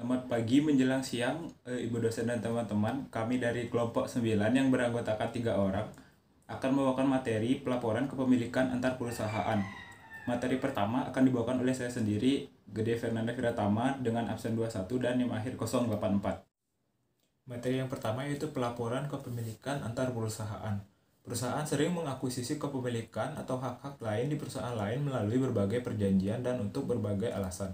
Selamat pagi menjelang siang, Ibu dosen dan teman-teman. Kami dari kelompok 9 yang beranggotakan 3 orang akan membawakan materi pelaporan kepemilikan antar perusahaan. Materi pertama akan dibawakan oleh saya sendiri, Gede Fernanda Viratama, dengan absen 21 dan NIM akhir 084. Materi yang pertama yaitu pelaporan kepemilikan antar perusahaan. Perusahaan sering mengakuisisi kepemilikan atau hak-hak lain di perusahaan lain melalui berbagai perjanjian dan untuk berbagai alasan.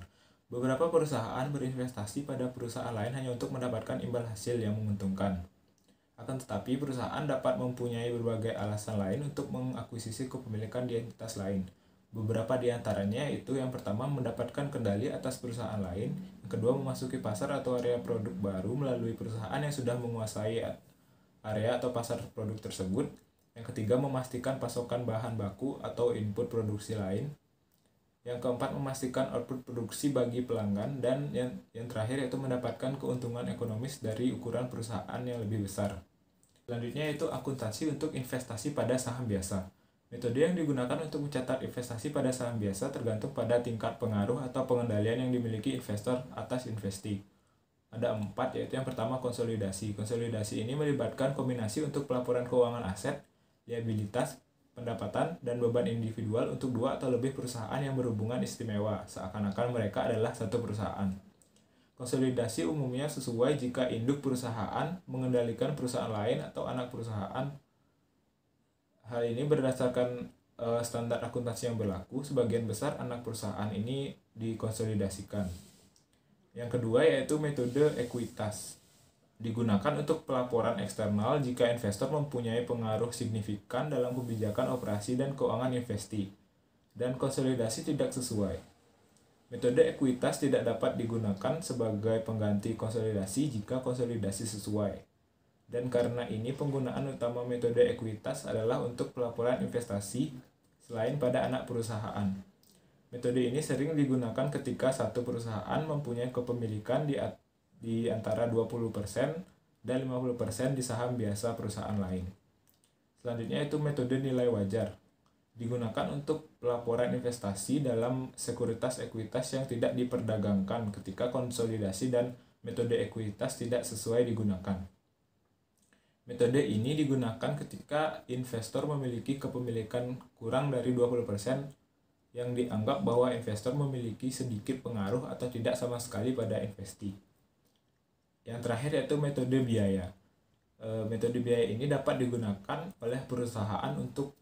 Beberapa perusahaan berinvestasi pada perusahaan lain hanya untuk mendapatkan imbal hasil yang menguntungkan. Akan tetapi, perusahaan dapat mempunyai berbagai alasan lain untuk mengakuisisi kepemilikan di entitas lain. Beberapa di antaranya yaitu yang pertama mendapatkan kendali atas perusahaan lain, yang kedua memasuki pasar atau area produk baru melalui perusahaan yang sudah menguasai area atau pasar produk tersebut, yang ketiga memastikan pasokan bahan baku atau input produksi lain, yang keempat memastikan output produksi bagi pelanggan, dan yang terakhir yaitu mendapatkan keuntungan ekonomis dari ukuran perusahaan yang lebih besar. Selanjutnya yaitu akuntansi untuk investasi pada saham biasa. Metode yang digunakan untuk mencatat investasi pada saham biasa tergantung pada tingkat pengaruh atau pengendalian yang dimiliki investor atas investasi. Ada 4, yaitu yang pertama konsolidasi. Konsolidasi ini melibatkan kombinasi untuk pelaporan keuangan aset, liabilitas, pendapatan, dan beban individual untuk 2 atau lebih perusahaan yang berhubungan istimewa, seakan-akan mereka adalah satu perusahaan. Konsolidasi umumnya sesuai jika induk perusahaan mengendalikan perusahaan lain atau anak perusahaan. Hal ini berdasarkan standar akuntansi yang berlaku. Sebagian besar anak perusahaan ini dikonsolidasikan. Yang kedua yaitu metode ekuitas. Digunakan untuk pelaporan eksternal jika investor mempunyai pengaruh signifikan dalam kebijakan operasi dan keuangan investi, dan konsolidasi tidak sesuai. Metode ekuitas tidak dapat digunakan sebagai pengganti konsolidasi jika konsolidasi sesuai. Dan karena ini penggunaan utama metode ekuitas adalah untuk pelaporan investasi selain pada anak perusahaan. Metode ini sering digunakan ketika satu perusahaan mempunyai kepemilikan di antara 20% dan 50% di saham biasa perusahaan lain. Selanjutnya itu metode nilai wajar. Digunakan untuk pelaporan investasi dalam sekuritas ekuitas yang tidak diperdagangkan ketika konsolidasi dan metode ekuitas tidak sesuai digunakan. Metode ini digunakan ketika investor memiliki kepemilikan kurang dari 20% yang dianggap bahwa investor memiliki sedikit pengaruh atau tidak sama sekali pada investasi. Yang terakhir yaitu metode biaya. Metode biaya ini dapat digunakan oleh perusahaan untuk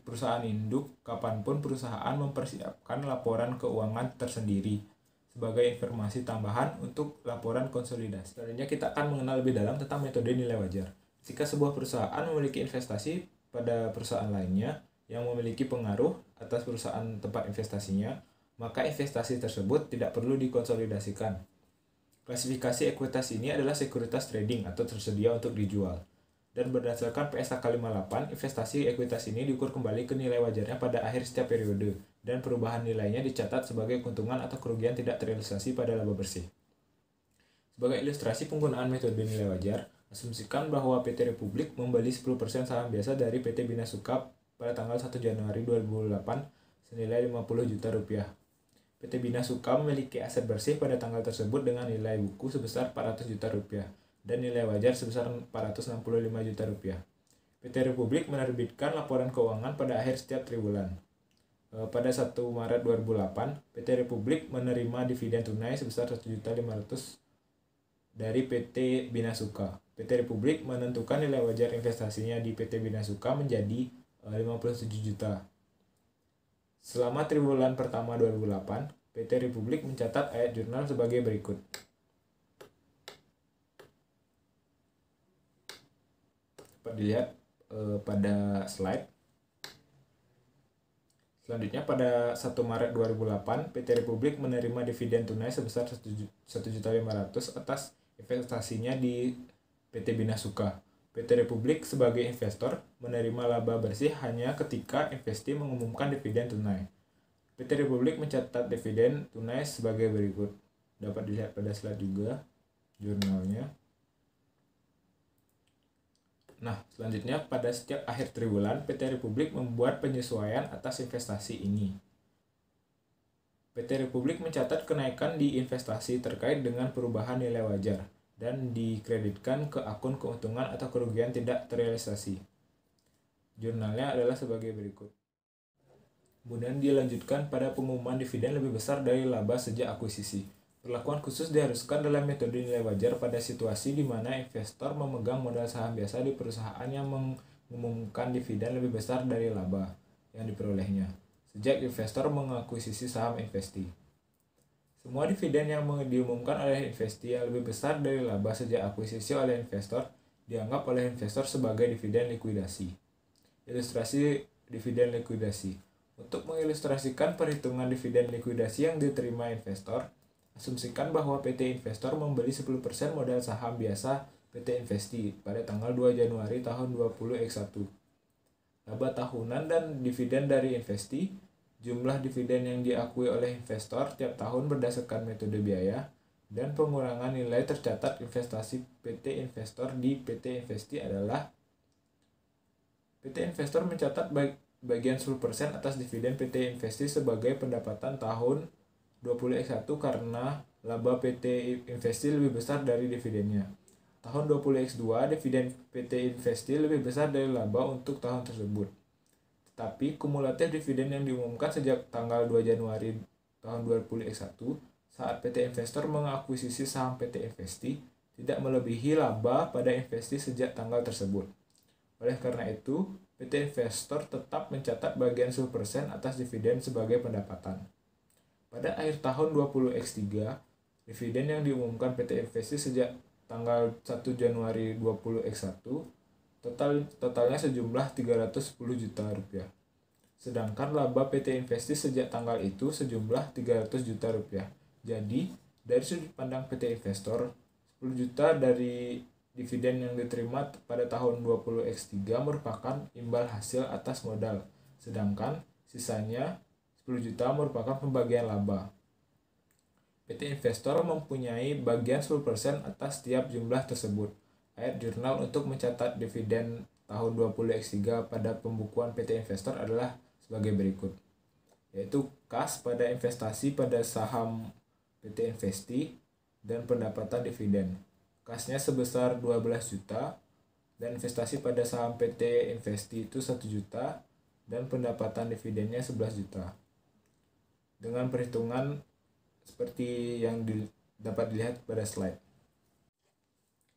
perusahaan induk kapanpun perusahaan mempersiapkan laporan keuangan tersendiri sebagai informasi tambahan untuk laporan konsolidasi. Selanjutnya kita akan mengenal lebih dalam tentang metode nilai wajar. Jika sebuah perusahaan memiliki investasi pada perusahaan lainnya yang memiliki pengaruh atas perusahaan tempat investasinya, maka investasi tersebut tidak perlu dikonsolidasikan. Klasifikasi ekuitas ini adalah sekuritas trading atau tersedia untuk dijual. Dan berdasarkan PSAK 58, investasi ekuitas ini diukur kembali ke nilai wajarnya pada akhir setiap periode, dan perubahan nilainya dicatat sebagai keuntungan atau kerugian tidak terrealisasi pada laba bersih. Sebagai ilustrasi penggunaan metode nilai wajar, asumsikan bahwa PT Republik membeli 10% saham biasa dari PT Bina Suka pada tanggal 1 Januari 2008 senilai 50 juta rupiah. PT Bina Suka memiliki aset bersih pada tanggal tersebut dengan nilai buku sebesar 400 juta rupiah dan nilai wajar sebesar 465 juta rupiah. PT Republik menerbitkan laporan keuangan pada akhir setiap triwulan. Pada 1 Maret 2008, PT Republik menerima dividen tunai sebesar 1.500 dari PT Bina Suka. PT Republik menentukan nilai wajar investasinya di PT Bina Suka menjadi 57 juta. Selama triwulan pertama 2008, PT Republik mencatat ayat jurnal sebagai berikut. Dapat dilihat pada slide. Selanjutnya pada 1 Maret 2008, PT Republik menerima dividen tunai sebesar 1.500.000 atas investasinya di PT Bina Suka. PT Republik sebagai investor menerima laba bersih hanya ketika investasi mengumumkan dividen tunai. PT Republik mencatat dividen tunai sebagai berikut. Dapat dilihat pada slide juga jurnalnya. Nah, selanjutnya pada setiap akhir triwulan PT Republik membuat penyesuaian atas investasi ini. PT Republik mencatat kenaikan di investasi terkait dengan perubahan nilai wajar dan dikreditkan ke akun keuntungan atau kerugian tidak terrealisasi. Jurnalnya adalah sebagai berikut. Kemudian dilanjutkan pada pengumuman dividen lebih besar dari laba sejak akuisisi. Perlakuan khusus diharuskan dalam metode nilai wajar pada situasi di mana investor memegang modal saham biasa di perusahaan yang mengumumkan dividen lebih besar dari laba yang diperolehnya, sejak investor mengakuisisi saham investi. Semua dividen yang diumumkan oleh investi yang lebih besar dari laba sejak akuisisi oleh investor dianggap oleh investor sebagai dividen likuidasi. Ilustrasi dividen likuidasi. Untuk mengilustrasikan perhitungan dividen likuidasi yang diterima investor, asumsikan bahwa PT Investor membeli 10% modal saham biasa PT Investi pada tanggal 2 Januari tahun 2021. Laba tahunan dan dividen dari Investi, jumlah dividen yang diakui oleh investor tiap tahun berdasarkan metode biaya, dan pengurangan nilai tercatat investasi PT Investor di PT Investi adalah PT Investor mencatat bagian 10% atas dividen PT Investi sebagai pendapatan tahun 2021 karena laba PT Investi lebih besar dari dividennya. Tahun 2022 dividen PT Investi lebih besar dari laba untuk tahun tersebut. Tetapi kumulatif dividen yang diumumkan sejak tanggal 2 Januari tahun 2021 saat PT Investor mengakuisisi saham PT Investi tidak melebihi laba pada Investi sejak tanggal tersebut. Oleh karena itu, PT Investor tetap mencatat bagian 10% atas dividen sebagai pendapatan. Pada akhir tahun 20X3, dividen yang diumumkan PT Investi sejak tanggal 1 Januari 20X1 totalnya sejumlah 310 juta rupiah. Sedangkan laba PT Investi sejak tanggal itu sejumlah 300 juta rupiah. Jadi, dari sudut pandang PT Investor, 10 juta dari dividen yang diterima pada tahun 20X3 merupakan imbal hasil atas modal, sedangkan sisanya 10 juta merupakan pembagian laba. PT Investor mempunyai bagian 10% atas setiap jumlah tersebut. Ayat jurnal untuk mencatat dividen tahun 20X3 pada pembukuan PT Investor adalah sebagai berikut, yaitu kas pada investasi pada saham PT Investi dan pendapatan dividen. Kasnya sebesar 12 juta dan investasi pada saham PT Investi itu 1 juta dan pendapatan dividennya 11 juta. Dengan perhitungan seperti yang dapat dilihat pada slide.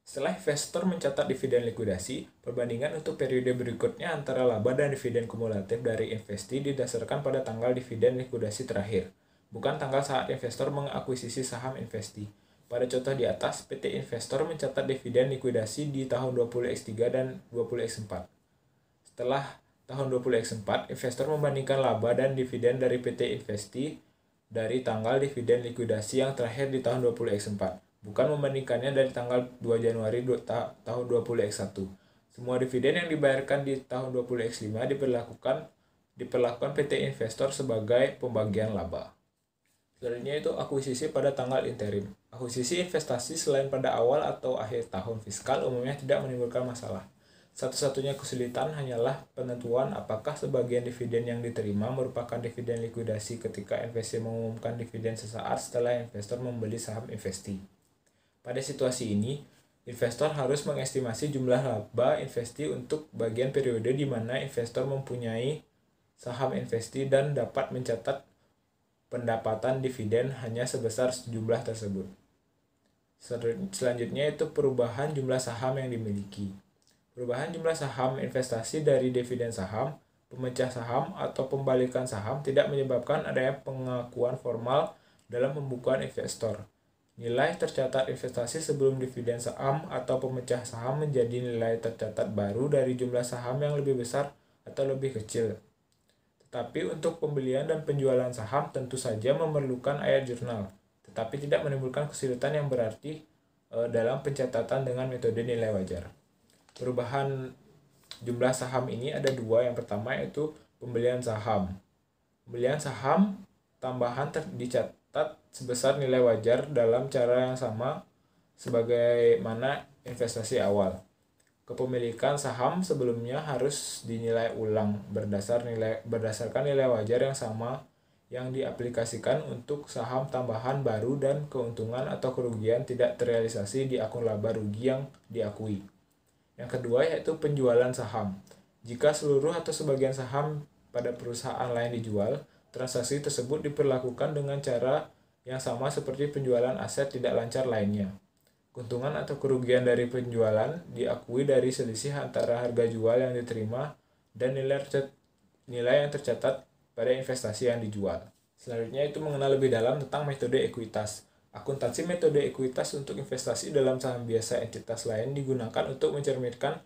Setelah investor mencatat dividen likuidasi, perbandingan untuk periode berikutnya antara laba dan dividen kumulatif dari Investi didasarkan pada tanggal dividen likuidasi terakhir, bukan tanggal saat investor mengakuisisi saham Investi. Pada contoh di atas, PT Investor mencatat dividen likuidasi di tahun 20X3 dan 20X4. Setelah tahun 20X4, investor membandingkan laba dan dividen dari PT Investi dari tanggal dividen likuidasi yang terakhir di tahun 20X4, bukan membandingkannya dari tanggal 2 Januari tahun 20X1. Semua dividen yang dibayarkan di tahun 20X5 diperlakukan PT Investor sebagai pembagian laba. Selanjutnya itu akuisisi pada tanggal interim. Akuisisi investasi selain pada awal atau akhir tahun fiskal umumnya tidak menimbulkan masalah. Satu-satunya kesulitan hanyalah penentuan apakah sebagian dividen yang diterima merupakan dividen likuidasi ketika Investi mengumumkan dividen sesaat setelah investor membeli saham Investi. Pada situasi ini, investor harus mengestimasi jumlah laba Investi untuk bagian periode di mana investor mempunyai saham Investi dan dapat mencatat pendapatan dividen hanya sebesar jumlah tersebut. Selanjutnya itu perubahan jumlah saham yang dimiliki. Perubahan jumlah saham investasi dari dividen saham, pemecah saham, atau pembalikan saham tidak menyebabkan adanya pengakuan formal dalam pembukuan investor. Nilai tercatat investasi sebelum dividen saham atau pemecah saham menjadi nilai tercatat baru dari jumlah saham yang lebih besar atau lebih kecil. Tetapi untuk pembelian dan penjualan saham tentu saja memerlukan ayat jurnal, tetapi tidak menimbulkan kesulitan yang berarti dalam pencatatan dengan metode nilai wajar. Perubahan jumlah saham ini ada dua. Yang pertama yaitu pembelian saham. Pembelian saham tambahan dicatat sebesar nilai wajar dalam cara yang sama sebagaimana investasi awal. Kepemilikan saham sebelumnya harus dinilai ulang berdasarkan nilai wajar yang sama yang diaplikasikan untuk saham tambahan baru dan keuntungan atau kerugian tidak terrealisasi di akun laba rugi yang diakui. Yang kedua yaitu penjualan saham. Jika seluruh atau sebagian saham pada perusahaan lain dijual, transaksi tersebut diperlakukan dengan cara yang sama seperti penjualan aset tidak lancar lainnya. Keuntungan atau kerugian dari penjualan diakui dari selisih antara harga jual yang diterima dan nilai yang tercatat pada investasi yang dijual. Selanjutnya itu mengenal lebih dalam tentang metode ekuitas. Akuntansi metode ekuitas untuk investasi dalam saham biasa entitas lain digunakan untuk mencerminkan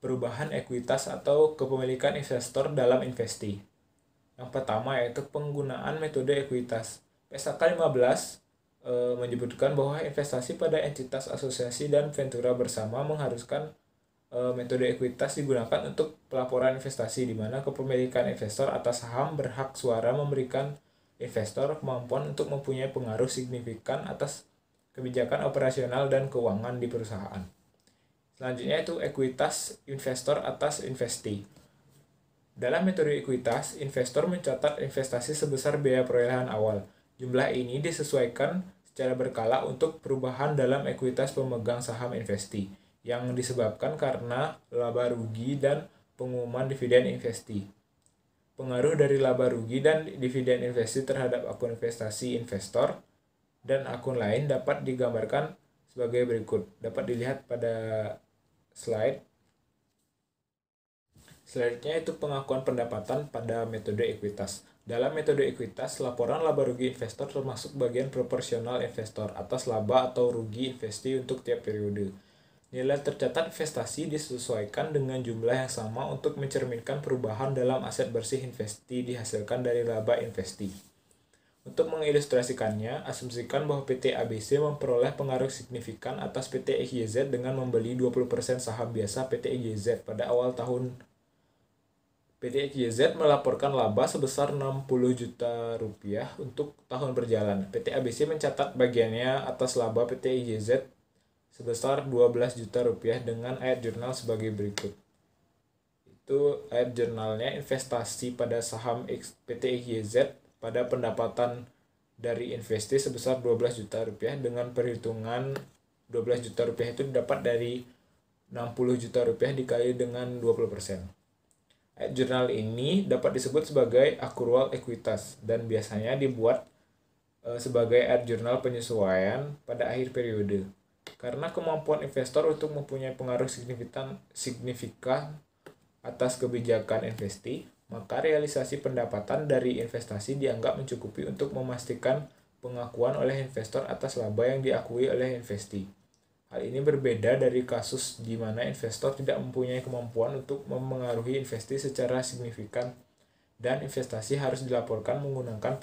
perubahan ekuitas atau kepemilikan investor dalam investi. Yang pertama yaitu penggunaan metode ekuitas. PSAK 15 menyebutkan bahwa investasi pada entitas asosiasi dan ventura bersama mengharuskan metode ekuitas digunakan untuk pelaporan investasi, di mana kepemilikan investor atas saham berhak suara memberikan investor kemampuan untuk mempunyai pengaruh signifikan atas kebijakan operasional dan keuangan di perusahaan. Selanjutnya itu ekuitas investor atas investi. Dalam metode ekuitas, investor mencatat investasi sebesar biaya perolehan awal. Jumlah ini disesuaikan secara berkala untuk perubahan dalam ekuitas pemegang saham investi yang disebabkan karena laba rugi dan pengumuman dividen investi. Pengaruh dari laba rugi dan dividen investi terhadap akun investasi investor dan akun lain dapat digambarkan sebagai berikut. Dapat dilihat pada slide. Selanjutnya itu pengakuan pendapatan pada metode ekuitas. Dalam metode ekuitas, laporan laba rugi investor termasuk bagian proporsional investor atas laba atau rugi investi untuk tiap periode. Nilai tercatat investasi disesuaikan dengan jumlah yang sama untuk mencerminkan perubahan dalam aset bersih investi dihasilkan dari laba investi. Untuk mengilustrasikannya, asumsikan bahwa PT ABC memperoleh pengaruh signifikan atas PT XYZ dengan membeli 20% saham biasa PT XYZ pada awal tahun. PT XYZ melaporkan laba sebesar 60 juta rupiah untuk tahun berjalan. PT ABC mencatat bagiannya atas laba PT XYZ sebesar 12 juta rupiah dengan ayat jurnal sebagai berikut. Itu ayat jurnalnya investasi pada saham PT XYZ pada pendapatan dari investi sebesar 12 juta rupiah dengan perhitungan 12 juta rupiah itu didapat dari 60 juta rupiah dikali dengan 20%. Ayat jurnal ini dapat disebut sebagai akrual ekuitas dan biasanya dibuat sebagai ayat jurnal penyesuaian pada akhir periode. Karena kemampuan investor untuk mempunyai pengaruh signifikan atas kebijakan investi, maka realisasi pendapatan dari investasi dianggap mencukupi untuk memastikan pengakuan oleh investor atas laba yang diakui oleh investi. Hal ini berbeda dari kasus di mana investor tidak mempunyai kemampuan untuk memengaruhi investi secara signifikan dan investasi harus dilaporkan menggunakan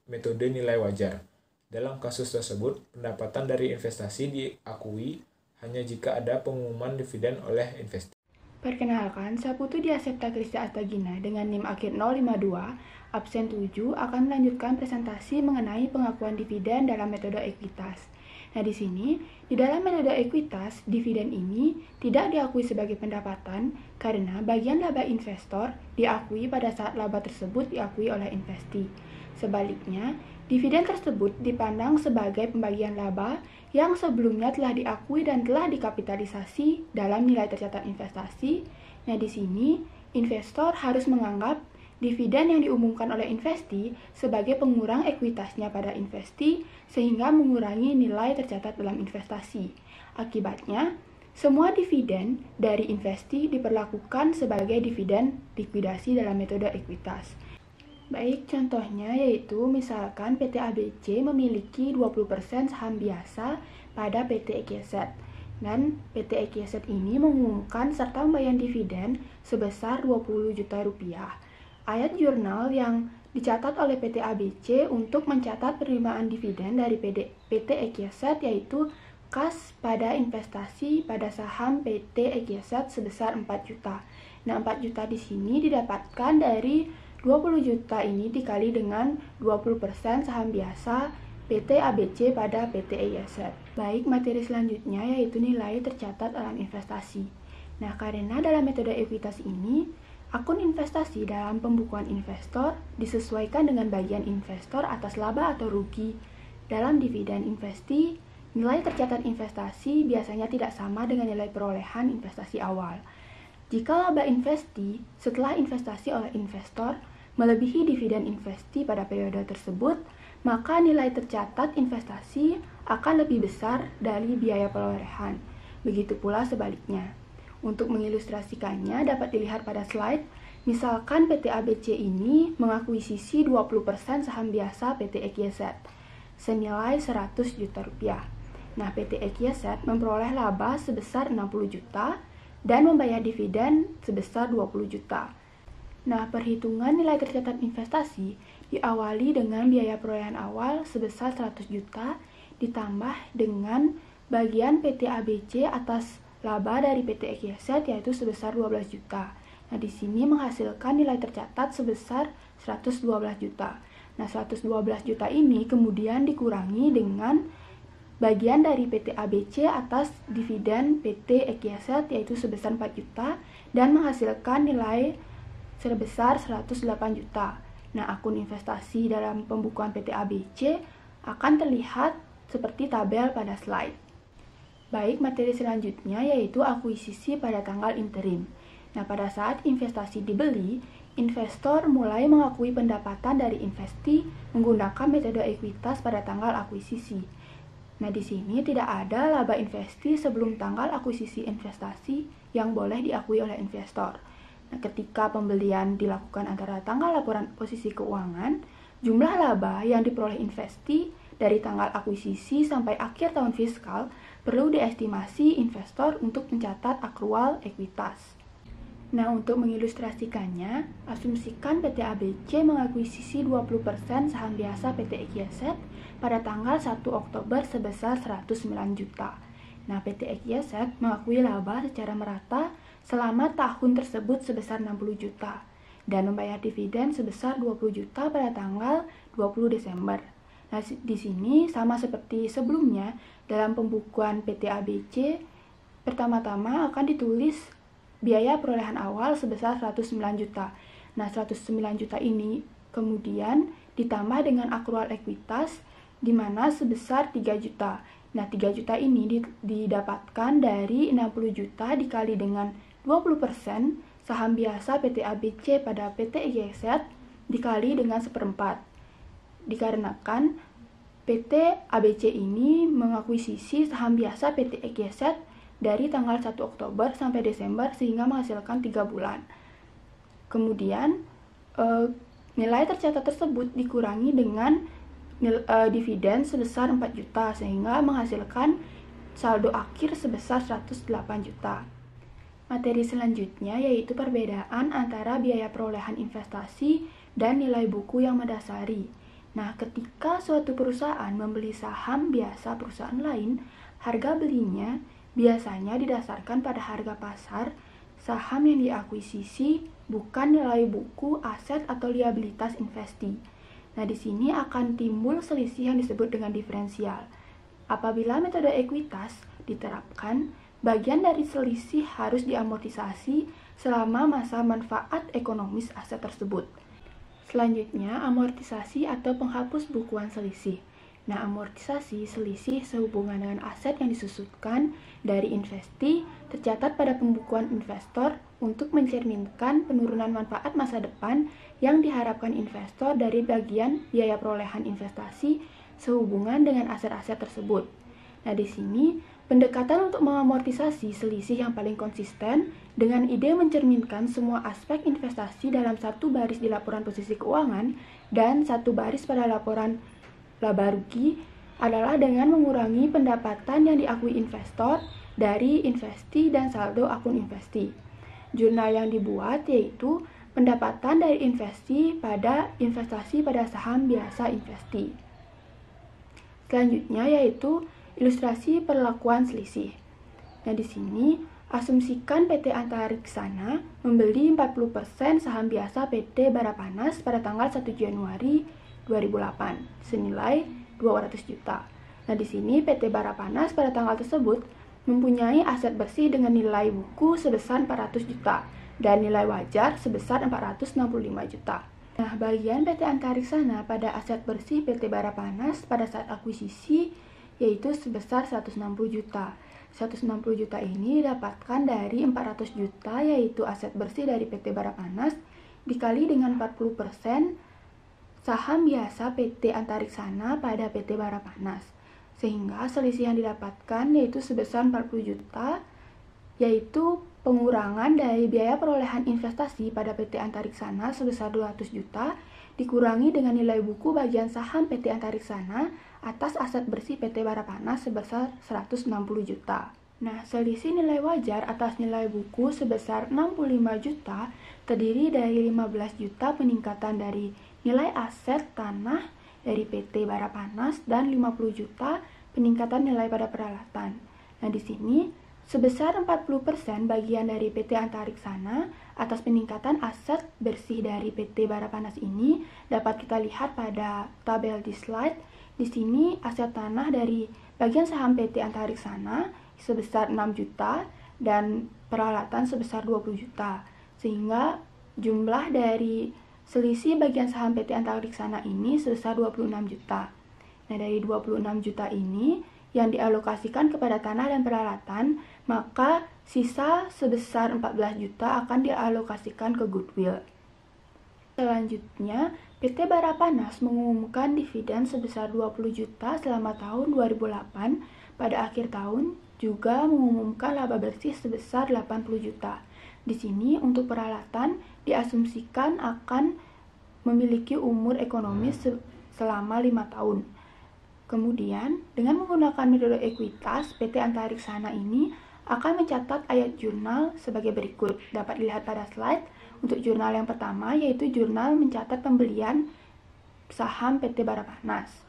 metode nilai wajar. Dalam kasus tersebut, pendapatan dari investasi diakui hanya jika ada pengumuman dividen oleh investi. Perkenalkan, saya Putu Diasepta Kristia Astagina dengan NIM akhir 052, absen 7 akan melanjutkan presentasi mengenai pengakuan dividen dalam metode ekuitas. Nah, di sini, di dalam metode ekuitas, dividen ini tidak diakui sebagai pendapatan karena bagian laba investor diakui pada saat laba tersebut diakui oleh investi. Sebaliknya, dividen tersebut dipandang sebagai pembagian laba yang sebelumnya telah diakui dan telah dikapitalisasi dalam nilai tercatat investasi. Nah, di sini investor harus menganggap dividen yang diumumkan oleh investi sebagai pengurang ekuitasnya pada investi sehingga mengurangi nilai tercatat dalam investasi. Akibatnya, semua dividen dari investi diperlakukan sebagai dividen likuidasi dalam metode ekuitas. Baik, contohnya yaitu misalkan PT ABC memiliki 20% saham biasa pada PT XYZ dan PT XYZ ini mengumumkan serta membayar dividen sebesar 20 juta rupiah. Ayat jurnal yang dicatat oleh PT ABC untuk mencatat penerimaan dividen dari PT XYZ yaitu kas pada investasi pada saham PT XYZ sebesar 4 juta. Nah, 4 juta di sini didapatkan dari 20 juta ini dikali dengan 20% saham biasa PT ABC pada PT XYZ. Baik, materi selanjutnya yaitu nilai tercatat dalam investasi. Nah, karena dalam metode ekuitas ini Akun investasi dalam pembukuan investor disesuaikan dengan bagian investor atas laba atau rugi. Dalam dividen investi, nilai tercatat investasi biasanya tidak sama dengan nilai perolehan investasi awal. Jika laba investi setelah investasi oleh investor melebihi dividen investi pada periode tersebut, maka nilai tercatat investasi akan lebih besar dari biaya perolehan. Begitu pula sebaliknya. Untuk mengilustrasikannya dapat dilihat pada slide, misalkan PT ABC ini mengakuisisi 20% saham biasa PT EQZ senilai 100 juta rupiah. Nah, PT EQZ memperoleh laba sebesar 60 juta dan membayar dividen sebesar 20 juta. Nah, perhitungan nilai tercatat investasi diawali dengan biaya perolehan awal sebesar 100 juta ditambah dengan bagian PT ABC atas laba dari PT EQZ yaitu sebesar 12 juta. Nah, di sini menghasilkan nilai tercatat sebesar 112 juta. Nah, 112 juta ini kemudian dikurangi dengan bagian dari PT ABC atas dividen PT EQZ yaitu sebesar 4 juta dan menghasilkan nilai sebesar 108 juta. Nah, akun investasi dalam pembukuan PT ABC akan terlihat seperti tabel pada slide. Baik, materi selanjutnya yaitu akuisisi pada tanggal interim. Nah, pada saat investasi dibeli, investor mulai mengakui pendapatan dari investi menggunakan metode ekuitas pada tanggal akuisisi. Nah, di sini tidak ada laba investi sebelum tanggal akuisisi investasi yang boleh diakui oleh investor. Nah, ketika pembelian dilakukan antara tanggal laporan posisi keuangan, jumlah laba yang diperoleh investi dari tanggal akuisisi sampai akhir tahun fiskal perlu diestimasi investor untuk mencatat akrual ekuitas. Nah, untuk mengilustrasikannya, asumsikan PT ABC mengakuisisi 20% saham biasa PT EQZ pada tanggal 1 Oktober sebesar 109 juta. Nah, PT EQZ mengakui laba secara merata selama tahun tersebut sebesar 60 juta dan membayar dividen sebesar 20 juta pada tanggal 20 Desember. Nah, di sini sama seperti sebelumnya, dalam pembukuan PT ABC, pertama-tama akan ditulis biaya perolehan awal sebesar 109 juta. Nah, 109 juta ini kemudian ditambah dengan akrual ekuitas, di mana sebesar 3 juta. Nah, 3 juta ini didapatkan dari 60 juta dikali dengan 20% saham biasa PT ABC pada PT EQZ dikali dengan 1/4. Dikarenakan PT ABC ini mengakuisisi saham biasa PT EQZ dari tanggal 1 Oktober sampai Desember sehingga menghasilkan 3 bulan. Kemudian nilai tercatat tersebut dikurangi dengan dividen sebesar 4 juta sehingga menghasilkan saldo akhir sebesar 108 juta. Materi selanjutnya yaitu perbedaan antara biaya perolehan investasi dan nilai buku yang mendasari. Nah, ketika suatu perusahaan membeli saham biasa perusahaan lain, harga belinya biasanya didasarkan pada harga pasar saham yang diakuisisi, bukan nilai buku, aset, atau liabilitas investi. Nah, di sini akan timbul selisih yang disebut dengan diferensial. Apabila metode ekuitas diterapkan, bagian dari selisih harus diamortisasi selama masa manfaat ekonomis aset tersebut. Selanjutnya, amortisasi atau penghapus bukuan selisih. Nah, amortisasi selisih sehubungan dengan aset yang disusutkan dari investi tercatat pada pembukuan investor untuk mencerminkan penurunan manfaat masa depan yang diharapkan investor dari bagian biaya perolehan investasi sehubungan dengan aset-aset tersebut. Nah, di sini pendekatan untuk mengamortisasi selisih yang paling konsisten dengan ide mencerminkan semua aspek investasi dalam satu baris di laporan posisi keuangan dan satu baris pada laporan laba rugi adalah dengan mengurangi pendapatan yang diakui investor dari investi dan saldo akun investi. Jurnal yang dibuat yaitu pendapatan dari investasi pada saham biasa investi. Selanjutnya yaitu ilustrasi perlakuan selisih. Nah, di sini asumsikan PT Antariksana membeli 40% saham biasa PT Barapanas pada tanggal 1 Januari 2008 senilai 200 juta. Nah, di sini PT Barapanas pada tanggal tersebut mempunyai aset bersih dengan nilai buku sebesar 400 juta dan nilai wajar sebesar 465 juta. Nah, bagian PT Antariksana pada aset bersih PT Barapanas pada saat akuisisi yaitu sebesar 160 juta. 160 juta ini didapatkan dari 400 juta yaitu aset bersih dari PT Barapanas dikali dengan 40% saham biasa PT Antariksana pada PT Barapanas. Sehingga selisih yang didapatkan yaitu sebesar 40 juta yaitu pengurangan dari biaya perolehan investasi pada PT Antariksana sebesar 200 juta dikurangi dengan nilai buku bagian saham PT Antariksana atas aset bersih PT Barapanas sebesar 160 juta. Nah, selisih nilai wajar atas nilai buku sebesar 65 juta terdiri dari 15 juta peningkatan dari nilai aset tanah dari PT Barapanas dan 50 juta peningkatan nilai pada peralatan. Nah, di sini sebesar 40% bagian dari PT Antariksana atas peningkatan aset bersih dari PT Barapanas ini dapat kita lihat pada tabel di slide. Di sini aset tanah dari bagian saham PT Antariksana sebesar 6 juta dan peralatan sebesar 20 juta. Sehingga jumlah dari selisih bagian saham PT Antariksana ini sebesar 26 juta. Nah, dari 26 juta ini yang dialokasikan kepada tanah dan peralatan, maka sisa sebesar 14 juta akan dialokasikan ke goodwill. Selanjutnya, PT Barapanas mengumumkan dividen sebesar 20 juta selama tahun 2008. Pada akhir tahun juga mengumumkan laba bersih sebesar 80 juta. Di sini untuk peralatan diasumsikan akan memiliki umur ekonomis selama 5 tahun. Kemudian, dengan menggunakan metode ekuitas, PT Antariksana ini akan mencatat ayat jurnal sebagai berikut. Dapat dilihat pada slide. Untuk jurnal yang pertama, yaitu jurnal mencatat pembelian saham PT Barapanas,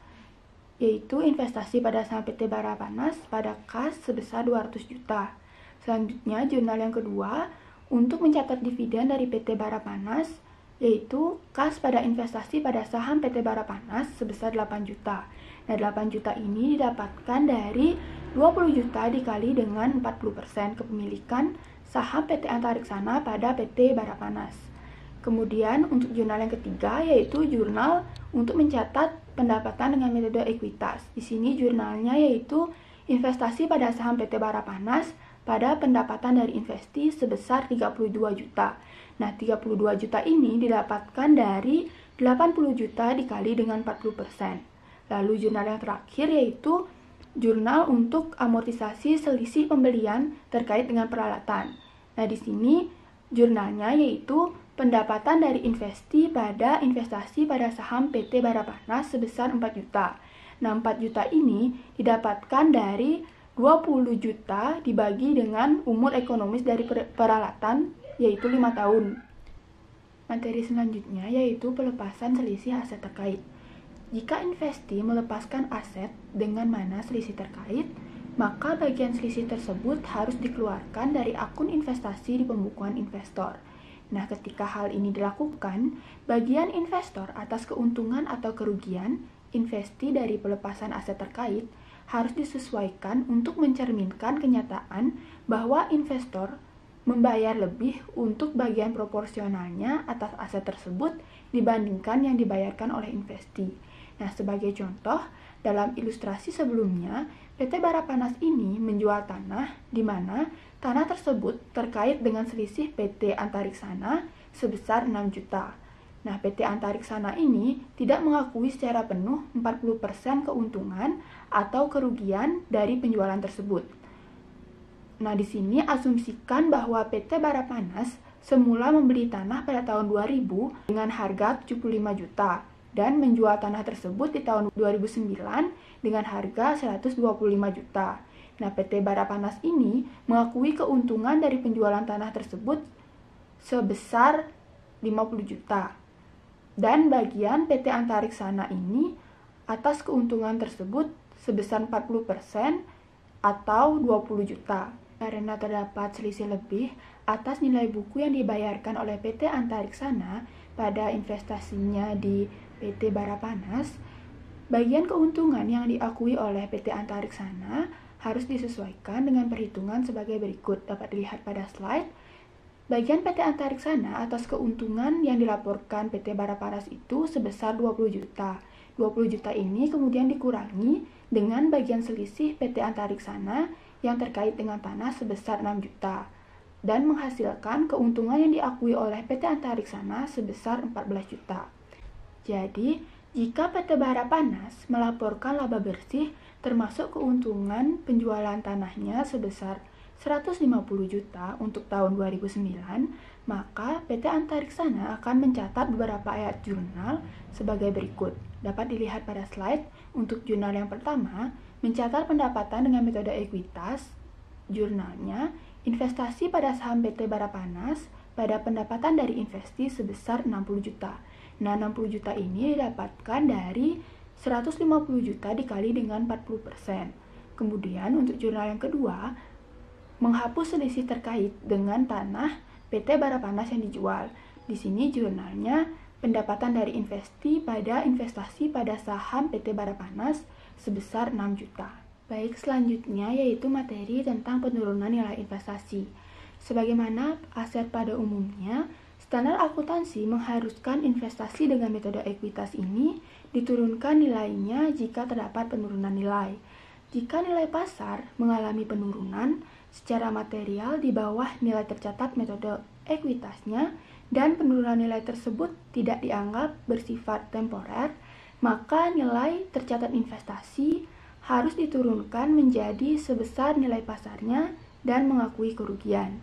yaitu investasi pada saham PT Barapanas pada kas sebesar 200 juta. Selanjutnya, jurnal yang kedua, untuk mencatat dividen dari PT Barapanas, yaitu kas pada investasi pada saham PT Barapanas sebesar 8 juta. Nah, 8 juta ini didapatkan dari 20 juta dikali dengan 40% kepemilikan saham PT Antariksana pada PT Barapanas. Kemudian untuk jurnal yang ketiga yaitu jurnal untuk mencatat pendapatan dengan metode ekuitas. Di sini jurnalnya yaitu investasi pada saham PT Barapanas pada pendapatan dari investi sebesar 32 juta. Nah, 32 juta ini didapatkan dari 80 juta dikali dengan 40%. Lalu jurnal yang terakhir yaitu jurnal untuk amortisasi selisih pembelian terkait dengan peralatan. Nah, di sini jurnalnya yaitu pendapatan dari investasi pada saham PT Barapanas sebesar 4 juta. Nah, 4 juta ini didapatkan dari 20 juta dibagi dengan umur ekonomis dari peralatan yaitu 5 tahun. Materi selanjutnya yaitu pelepasan selisih aset terkait. Jika investi melepaskan aset dengan mana selisih terkait, maka bagian selisih tersebut harus dikeluarkan dari akun investasi di pembukuan investor. Nah, ketika hal ini dilakukan, bagian investor atas keuntungan atau kerugian investi dari pelepasan aset terkait harus disesuaikan untuk mencerminkan kenyataan bahwa investor membayar lebih untuk bagian proporsionalnya atas aset tersebut dibandingkan yang dibayarkan oleh investi. Nah, sebagai contoh, dalam ilustrasi sebelumnya, PT Barapanas ini menjual tanah di mana tanah tersebut terkait dengan selisih PT Antariksana sebesar 6 juta. Nah, PT Antariksana ini tidak mengakui secara penuh 40% keuntungan atau kerugian dari penjualan tersebut. Nah, di sini asumsikan bahwa PT Barapanas semula membeli tanah pada tahun 2000 dengan harga 75 juta. Dan menjual tanah tersebut di tahun 2009 dengan harga 125 juta. Nah, PT Barapanas ini mengakui keuntungan dari penjualan tanah tersebut sebesar 50 juta. Dan bagian PT Antariksana ini atas keuntungan tersebut sebesar 40% atau 20 juta. Karena terdapat selisih lebih atas nilai buku yang dibayarkan oleh PT Antariksana pada investasinya di PT Barapanas, bagian keuntungan yang diakui oleh PT Antariksana harus disesuaikan dengan perhitungan sebagai berikut. Dapat dilihat pada slide. Bagian PT Antariksana atas keuntungan yang dilaporkan PT Barapanas itu sebesar 20 juta. 20 juta ini kemudian dikurangi dengan bagian selisih PT Antariksana yang terkait dengan tanah sebesar 6 juta dan menghasilkan keuntungan yang diakui oleh PT Antariksana sebesar 14 juta. Jadi, jika PT Barapanas melaporkan laba bersih termasuk keuntungan penjualan tanahnya sebesar 150 juta untuk tahun 2009, maka PT Antariksana akan mencatat beberapa ayat jurnal sebagai berikut. Dapat dilihat pada slide. Untuk jurnal yang pertama, mencatat pendapatan dengan metode ekuitas. Jurnalnya, investasi pada saham PT Barapanas pada pendapatan dari investasi sebesar 60 juta. Nah, 60 juta ini didapatkan dari 150 juta dikali dengan 40%. Kemudian untuk jurnal yang kedua, menghapus selisih terkait dengan tanah PT Barapanas yang dijual. Di sini jurnalnya pendapatan dari investasi pada saham PT Barapanas sebesar 6 juta. Baik, selanjutnya yaitu materi tentang penurunan nilai investasi. Sebagaimana aset pada umumnya, standar akuntansi mengharuskan investasi dengan metode ekuitas ini diturunkan nilainya jika terdapat penurunan nilai. Jika nilai pasar mengalami penurunan secara material di bawah nilai tercatat metode ekuitasnya dan penurunan nilai tersebut tidak dianggap bersifat temporer, maka nilai tercatat investasi harus diturunkan menjadi sebesar nilai pasarnya dan mengakui kerugian.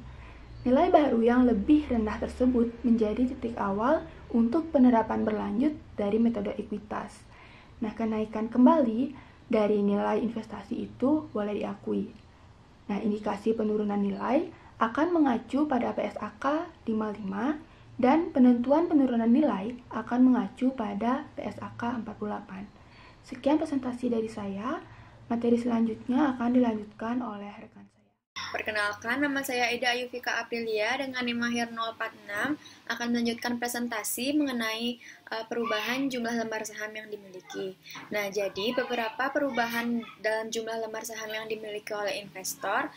Nilai baru yang lebih rendah tersebut menjadi titik awal untuk penerapan berlanjut dari metode ekuitas. Nah, kenaikan kembali dari nilai investasi itu boleh diakui. Nah, indikasi penurunan nilai akan mengacu pada PSAK 55 dan penentuan penurunan nilai akan mengacu pada PSAK 48. Sekian presentasi dari saya. Materi selanjutnya akan dilanjutkan oleh rekan saya. Perkenalkan, nama saya Ida Ayufika Aprilia dengan NIM akhir 046 akan melanjutkan presentasi mengenai perubahan jumlah lembar saham yang dimiliki. Nah, jadi beberapa perubahan dalam jumlah lembar saham yang dimiliki oleh investor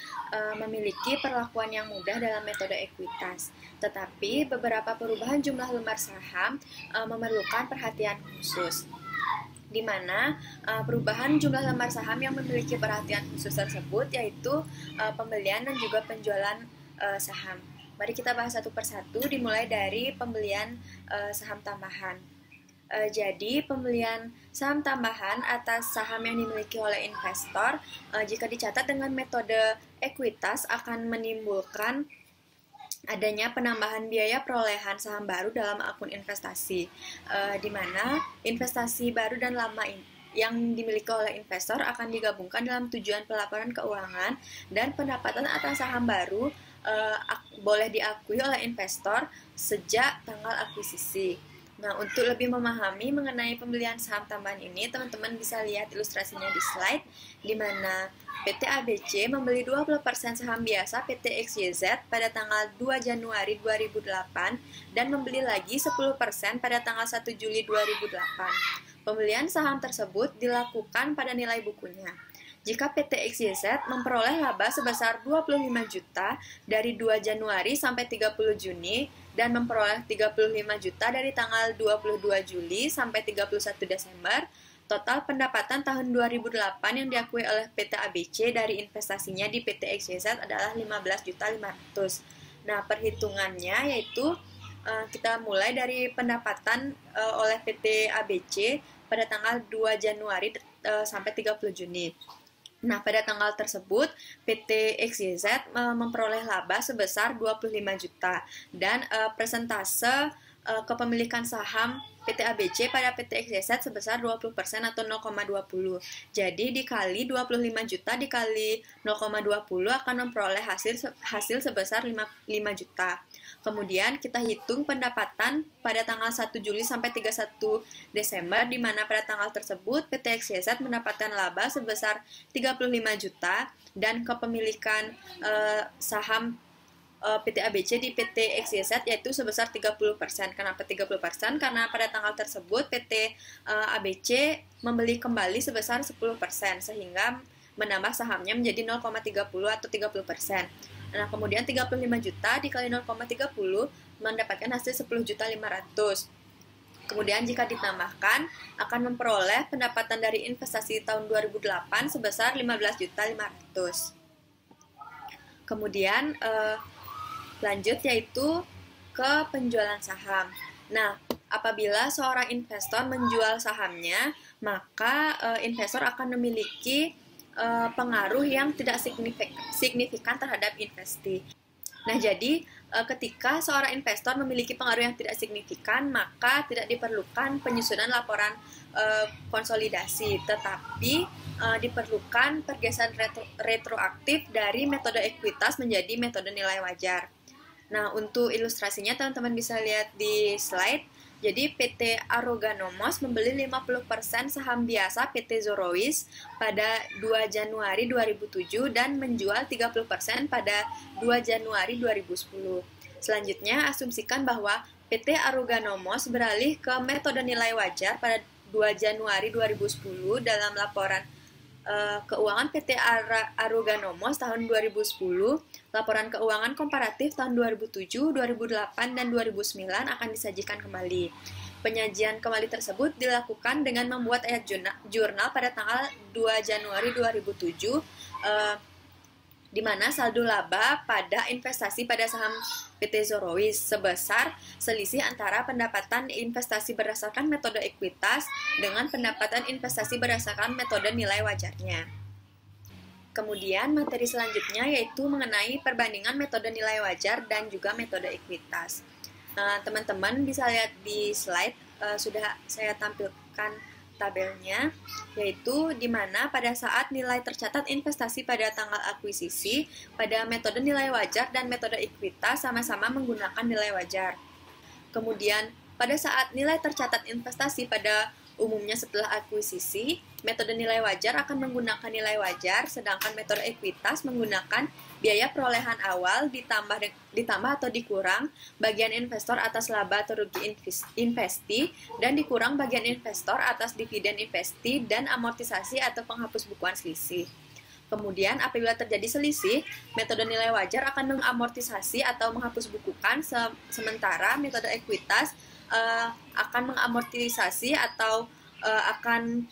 memiliki perlakuan yang mudah dalam metode ekuitas. Tetapi beberapa perubahan jumlah lembar saham memerlukan perhatian khusus, di mana perubahan jumlah lembar saham yang memiliki perhatian khusus tersebut yaitu pembelian dan juga penjualan saham. Mari kita bahas satu persatu, dimulai dari pembelian saham tambahan. Jadi pembelian saham tambahan atas saham yang dimiliki oleh investor jika dicatat dengan metode ekuitas akan menimbulkan adanya penambahan biaya perolehan saham baru dalam akun investasi, di mana investasi baru dan lama yang dimiliki oleh investor akan digabungkan dalam tujuan pelaporan keuangan, dan pendapatan atas saham baru boleh diakui oleh investor sejak tanggal akuisisi. Nah, untuk lebih memahami mengenai pembelian saham tambahan ini, teman-teman bisa lihat ilustrasinya di slide, di mana PT ABC membeli 20% saham biasa PT XYZ pada tanggal 2 Januari 2008 dan membeli lagi 10% pada tanggal 1 Juli 2008. Pembelian saham tersebut dilakukan pada nilai bukunya. Jika PT XYZ memperoleh laba sebesar 25 juta dari 2 Januari sampai 30 Juni dan memperoleh 35 juta dari tanggal 22 Juli sampai 31 Desember, total pendapatan tahun 2008 yang diakui oleh PT ABC dari investasinya di PT XYZ adalah 15.500.000. Nah, perhitungannya yaitu kita mulai dari pendapatan oleh PT ABC pada tanggal 2 Januari sampai 30 Juni. Nah, pada tanggal tersebut, PT XYZ memperoleh laba sebesar 25 juta dan persentase kepemilikan saham PT ABC pada PT XYZ sebesar 20% atau 0,20. Jadi dikali 25 juta dikali 0,20 akan memperoleh hasil sebesar 5 juta. Kemudian kita hitung pendapatan pada tanggal 1 Juli sampai 31 Desember, di mana pada tanggal tersebut PT XYZ mendapatkan laba sebesar 35 juta dan kepemilikan saham PT ABC di PT XYZ yaitu sebesar 30%. Kenapa 30%? Karena pada tanggal tersebut PT ABC membeli kembali sebesar 10%, sehingga menambah sahamnya menjadi 0,30 atau 30%. Nah, kemudian 35 juta dikali 0,30 mendapatkan hasil 10.500.000. Kemudian jika ditambahkan akan memperoleh pendapatan dari investasi tahun 2008 sebesar 15.500.000. Kemudian lanjut yaitu ke penjualan saham. Nah, apabila seorang investor menjual sahamnya, maka investor akan memiliki pengaruh yang tidak signifikan terhadap investasi. Nah, jadi ketika seorang investor memiliki pengaruh yang tidak signifikan, maka tidak diperlukan penyusunan laporan konsolidasi, tetapi diperlukan pergeseran retroaktif dari metode ekuitas menjadi metode nilai wajar. Nah, untuk ilustrasinya teman-teman bisa lihat di slide. Jadi PT Aroganomos membeli 50% saham biasa PT Zorois pada 2 Januari 2007 dan menjual 30% pada 2 Januari 2010. Selanjutnya, asumsikan bahwa PT Aroganomos beralih ke metode nilai wajar pada 2 Januari 2010 dalam laporan keuangan PT Aroganomos tahun 2010, laporan keuangan komparatif tahun 2007, 2008, dan 2009 akan disajikan kembali. Penyajian kembali tersebut dilakukan dengan membuat ayat jurnal pada tanggal 2 Januari 2007, di mana saldo laba pada investasi pada saham PT Zorois sebesar selisih antara pendapatan investasi berdasarkan metode ekuitas dengan pendapatan investasi berdasarkan metode nilai wajarnya. Kemudian materi selanjutnya yaitu mengenai perbandingan metode nilai wajar dan juga metode ekuitas. Teman-teman bisa lihat di slide, sudah saya tampilkan tabelnya, yaitu di mana pada saat nilai tercatat investasi pada tanggal akuisisi pada metode nilai wajar dan metode ekuitas sama-sama menggunakan nilai wajar. Kemudian pada saat nilai tercatat investasi pada umumnya setelah akuisisi, metode nilai wajar akan menggunakan nilai wajar, sedangkan metode ekuitas menggunakan biaya perolehan awal ditambah atau dikurang bagian investor atas laba atau rugi investi dan dikurang bagian investor atas dividen investi dan amortisasi atau penghapus bukuan selisih. Kemudian apabila terjadi selisih, metode nilai wajar akan mengamortisasi atau menghapus bukukan, sementara metode ekuitas akan mengamortisasi atau akan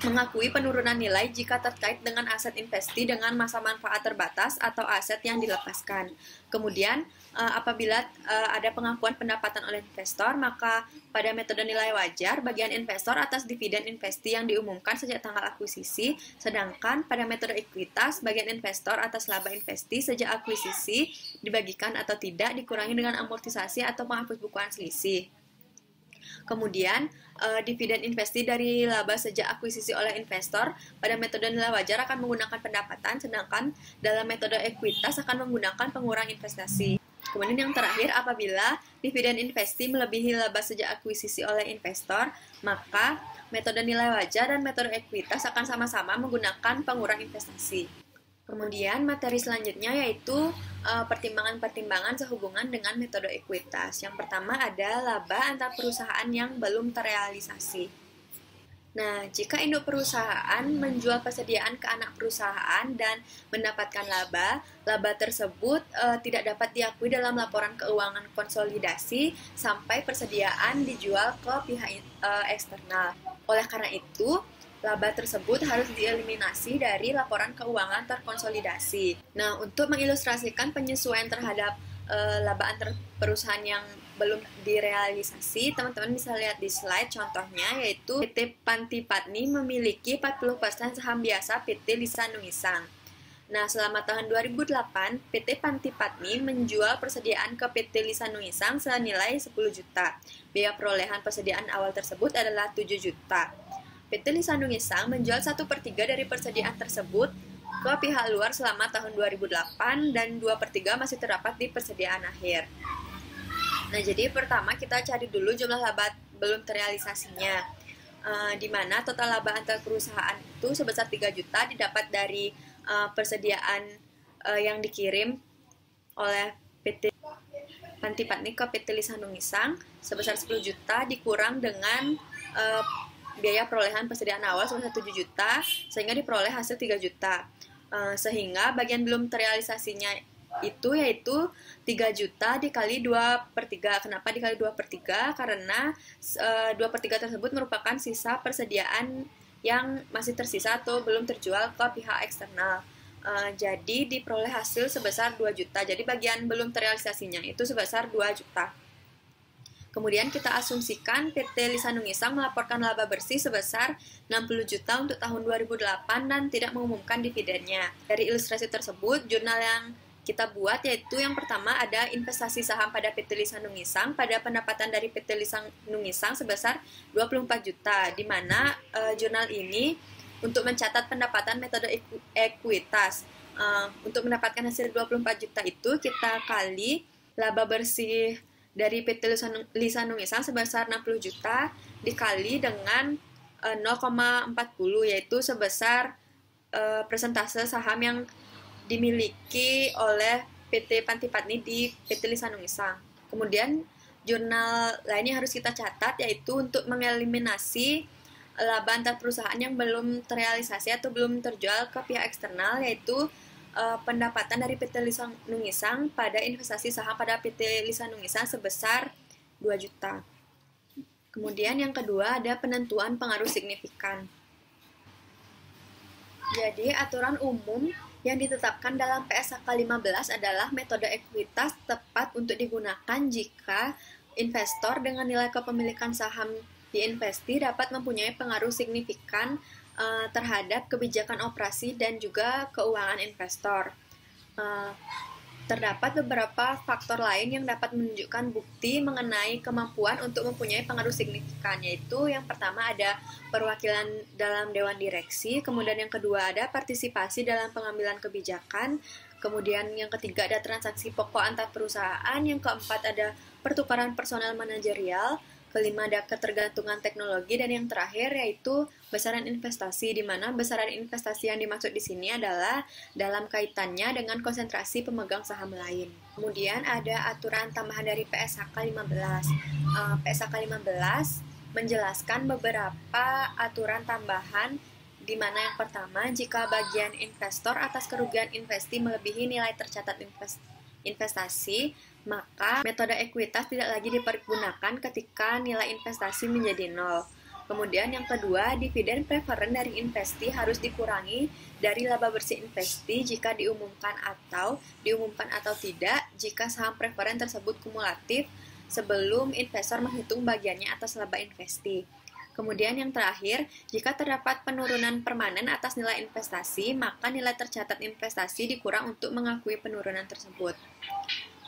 mengakui penurunan nilai jika terkait dengan aset investi dengan masa manfaat terbatas atau aset yang dilepaskan. Kemudian, apabila ada pengakuan pendapatan oleh investor, maka pada metode nilai wajar, bagian investor atas dividen investi yang diumumkan sejak tanggal akuisisi, sedangkan pada metode ekuitas, bagian investor atas laba investi sejak akuisisi dibagikan atau tidak dikurangi dengan amortisasi atau penghapus bukuan selisih. Kemudian, dividen investi dari laba sejak akuisisi oleh investor pada metode nilai wajar akan menggunakan pendapatan, sedangkan dalam metode ekuitas akan menggunakan pengurang investasi. Kemudian yang terakhir, apabila dividen investi melebihi laba sejak akuisisi oleh investor, maka metode nilai wajar dan metode ekuitas akan sama-sama menggunakan pengurang investasi. Kemudian materi selanjutnya yaitu pertimbangan-pertimbangan sehubungan dengan metode ekuitas. Yang pertama ada laba antar perusahaan yang belum terrealisasi. Nah, jika induk perusahaan menjual persediaan ke anak perusahaan dan mendapatkan laba, laba tersebut tidak dapat diakui dalam laporan keuangan konsolidasi sampai persediaan dijual ke pihak eksternal. Oleh karena itu, laba tersebut harus dieliminasi dari laporan keuangan terkonsolidasi. Nah, untuk mengilustrasikan penyesuaian terhadap laba antar perusahaan yang belum direalisasi, teman-teman bisa lihat di slide contohnya, yaitu PT Pantipatni memiliki 40% saham biasa PT Lisanuisang. Nah, selama tahun 2008, PT Pantipatni menjual persediaan ke PT Lisanuisang senilai 10 juta. Biaya perolehan persediaan awal tersebut adalah 7 juta. PT Lisanuisang menjual 1/3 dari persediaan tersebut ke pihak luar selama tahun 2008 dan 2/3 masih terdapat di persediaan akhir. Nah, jadi pertama kita cari dulu jumlah laba belum terrealisasinya, di mana total laba antar perusahaan itu sebesar 3 juta didapat dari persediaan yang dikirim oleh PT Pantipatni ke PT Lisanuisang sebesar 10 juta dikurang dengan biaya perolehan persediaan awal sebesar 7 juta, sehingga diperoleh hasil 3 juta. Sehingga bagian belum terrealisasinya itu yaitu 3 juta dikali 2/3. Kenapa dikali 2/3? Karena 2/3 tersebut merupakan sisa persediaan yang masih tersisa atau belum terjual ke pihak eksternal. Jadi diperoleh hasil sebesar 2 juta. Jadi bagian belum terrealisasinya itu sebesar 2 juta. Kemudian kita asumsikan PT Lisanung Isang melaporkan laba bersih sebesar 60 juta untuk tahun 2008 dan tidak mengumumkan dividennya. Dari ilustrasi tersebut, jurnal yang kita buat yaitu yang pertama ada investasi saham pada PT Lisanung Isang pada pendapatan dari PT Lisanung Isang sebesar 24 juta, di mana jurnal ini untuk mencatat pendapatan metode ekuitas. Untuk mendapatkan hasil 24 juta itu kita kali laba bersih dari PT Lisanung Isang sebesar 60 juta dikali dengan 0,40 yaitu sebesar persentase saham yang dimiliki oleh PT Pantipatni di PT Lisanung Isang. Kemudian jurnal lainnya harus kita catat yaitu untuk mengeliminasi laba antar perusahaan yang belum terrealisasi atau belum terjual ke pihak eksternal, yaitu pendapatan dari PT Lisanung Isang pada investasi saham pada PT Lisanung Isang sebesar 2 juta. Kemudian yang kedua ada penentuan pengaruh signifikan. Jadi aturan umum yang ditetapkan dalam PSAK 15 adalah metode ekuitas tepat untuk digunakan jika investor dengan nilai kepemilikan saham di investi dapat mempunyai pengaruh signifikan terhadap kebijakan operasi dan juga keuangan investor. Terdapat beberapa faktor lain yang dapat menunjukkan bukti mengenai kemampuan untuk mempunyai pengaruh signifikan, yaitu yang pertama ada perwakilan dalam dewan direksi, kemudian yang kedua ada partisipasi dalam pengambilan kebijakan, kemudian yang ketiga ada transaksi pokok antar perusahaan, yang keempat ada pertukaran personel manajerial, kelima ada ketergantungan teknologi, dan yang terakhir yaitu besaran investasi, di mana besaran investasi yang dimaksud di sini adalah dalam kaitannya dengan konsentrasi pemegang saham lain. Kemudian ada aturan tambahan dari PSAK 15. PSAK 15 menjelaskan beberapa aturan tambahan, di mana yang pertama, jika bagian investor atas kerugian investi melebihi nilai tercatat investasi, maka metode ekuitas tidak lagi dipergunakan ketika nilai investasi menjadi nol. Kemudian yang kedua, dividen preferen dari investi harus dikurangi dari laba bersih investi jika diumumkan atau tidak jika saham preferen tersebut kumulatif sebelum investor menghitung bagiannya atas laba investi. Kemudian yang terakhir, jika terdapat penurunan permanen atas nilai investasi, maka nilai tercatat investasi dikurang untuk mengakui penurunan tersebut.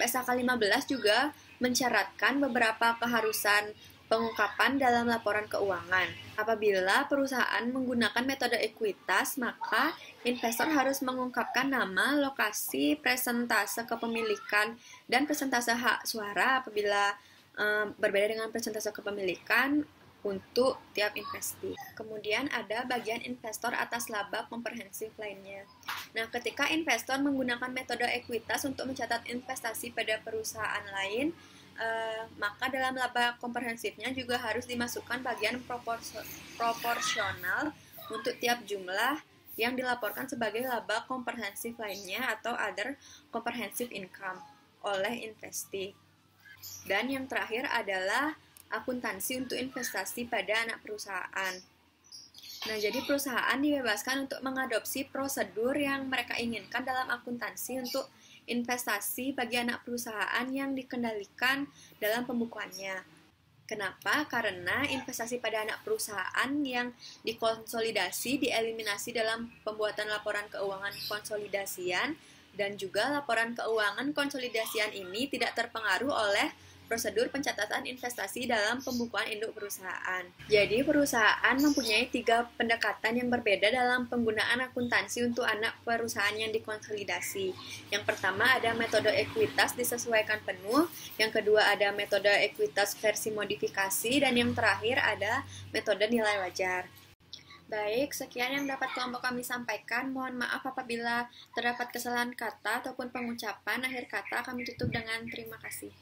PSAK 15 juga mensyaratkan beberapa keharusan pengungkapan dalam laporan keuangan. Apabila perusahaan menggunakan metode ekuitas, maka investor harus mengungkapkan nama, lokasi, persentase kepemilikan, dan persentase hak suara apabila berbeda dengan persentase kepemilikan untuk tiap investi. Kemudian ada bagian investor atas laba komprehensif lainnya. Nah, ketika investor menggunakan metode ekuitas untuk mencatat investasi pada perusahaan lain, maka dalam laba komprehensifnya juga harus dimasukkan bagian proporsional untuk tiap jumlah yang dilaporkan sebagai laba komprehensif lainnya atau other comprehensive income oleh investi. Dan yang terakhir adalah akuntansi untuk investasi pada anak perusahaan. Nah, jadi perusahaan dibebaskan untuk mengadopsi prosedur yang mereka inginkan dalam akuntansi untuk investasi bagi anak perusahaan yang dikendalikan dalam pembukuannya. Kenapa? Karena investasi pada anak perusahaan yang dikonsolidasi dieliminasi dalam pembuatan laporan keuangan konsolidasian, dan juga laporan keuangan konsolidasian ini tidak terpengaruh oleh prosedur pencatatan investasi dalam pembukuan induk perusahaan. Jadi, perusahaan mempunyai 3 pendekatan yang berbeda dalam penggunaan akuntansi untuk anak perusahaan yang dikonsolidasi. Yang pertama ada metode ekuitas disesuaikan penuh, yang kedua ada metode ekuitas versi modifikasi, dan yang terakhir ada metode nilai wajar. Baik, sekian yang dapat kelompok kami sampaikan. Mohon maaf apabila terdapat kesalahan kata ataupun pengucapan. Akhir kata kami tutup dengan terima kasih.